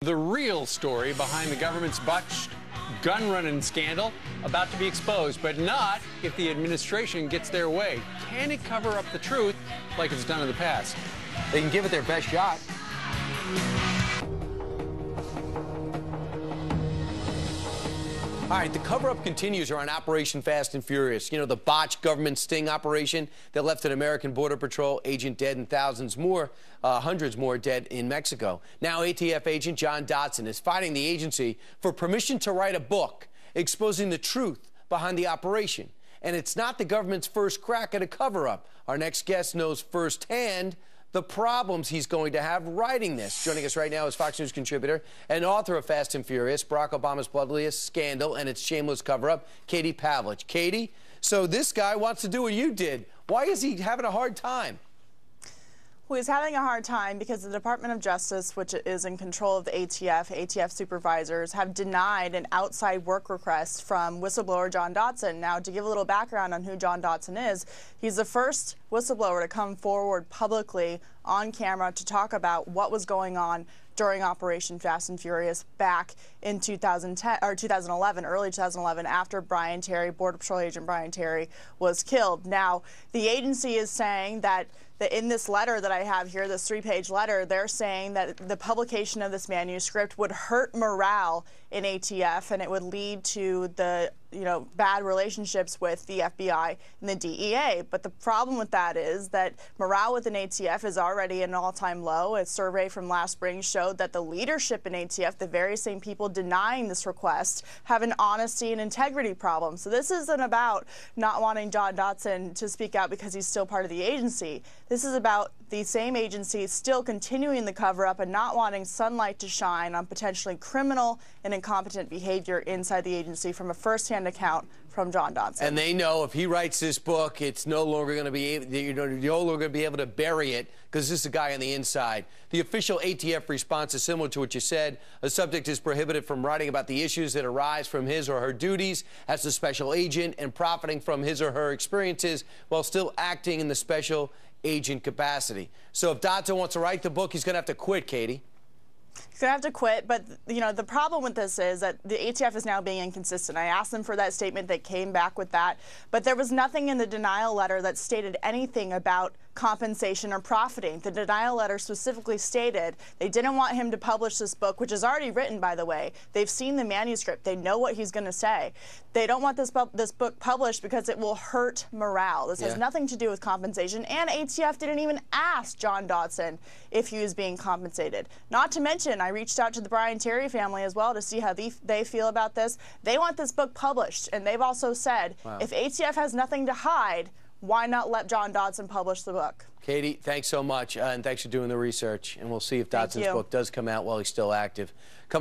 The real story behind the government's botched gun-running scandal about to be exposed, but not if the administration gets their way. Can it cover up the truth like it's done in the past? They can give it their best shot. All right, the cover-up continues around Operation Fast and Furious. You know, the botched government sting operation that left an American Border Patrol agent dead and hundreds more dead in Mexico. Now ATF agent John Dodson is fighting the agency for permission to write a book exposing the truth behind the operation. And it's not the government's first crack at a cover-up. Our next guest knows firsthand the problems he's going to have writing this. Joining us right now is Fox News contributor and author of Fast and Furious, Barack Obama's bloodiest scandal and its shameless cover-up, Katie Pavlich. Katie, so this guy wants to do what you did. Why is he having a hard time? Well, he's having a hard time because the Department of Justice, which is in control of the ATF supervisors, have denied an outside work request from whistleblower John Dodson. Now, to give a little background on who John Dodson is, he's the first whistleblower to come forward publicly on camera to talk about what was going on during Operation Fast and Furious back in 2011, early 2011, after Brian Terry, Border Patrol agent Brian Terry, was killed. Now, the agency is saying that in this letter that I have here, this 3-page letter, they're saying that the publication of this manuscript would hurt morale in ATF and it would lead to the bad relationships with the FBI and the DEA. But the problem with that is that morale within ATF is already at an all-time low. A survey from last spring showed that the leadership in ATF, the very same people denying this request, have an honesty and integrity problem. So this isn't about not wanting John Dodson to speak out because he's still part of the agency. This is about the same agency still continuing the cover-up and not wanting sunlight to shine on potentially criminal and incompetent behavior inside the agency from a first-hand account from John Dodson. And they know if he writes this book, it's no longer going to be you're no longer going to be able to bury it because this is a guy on the inside. The official ATF response is similar to what you said. A subject is prohibited from writing about the issues that arise from his or her duties as a special agent and profiting from his or her experiences while still acting in the special agent capacity. So if Dodson wants to write the book, he's going to have to quit, Katie. He's going to have to quit, but the problem with this is that the ATF is now being inconsistent. I asked them for that statement. They came back with that, but there was nothing in the denial letter that stated anything about compensation or profiting. The denial letter specifically stated they didn't want him to publish this book, which is already written, by the way. They've seen the manuscript. They know what he's going to say. They don't want this book published because it will hurt morale. This has nothing to do with compensation, and ATF didn't even ask John Dodson if he was being compensated. Not to mention, I reached out to the Brian Terry family as well to see how they feel about this. They want this book published, and they've also said, if ATF has nothing to hide, why not let John Dodson publish the book? Katie, thanks so much, and thanks for doing the research. And we'll see if Dodson's book does come out while he's still active.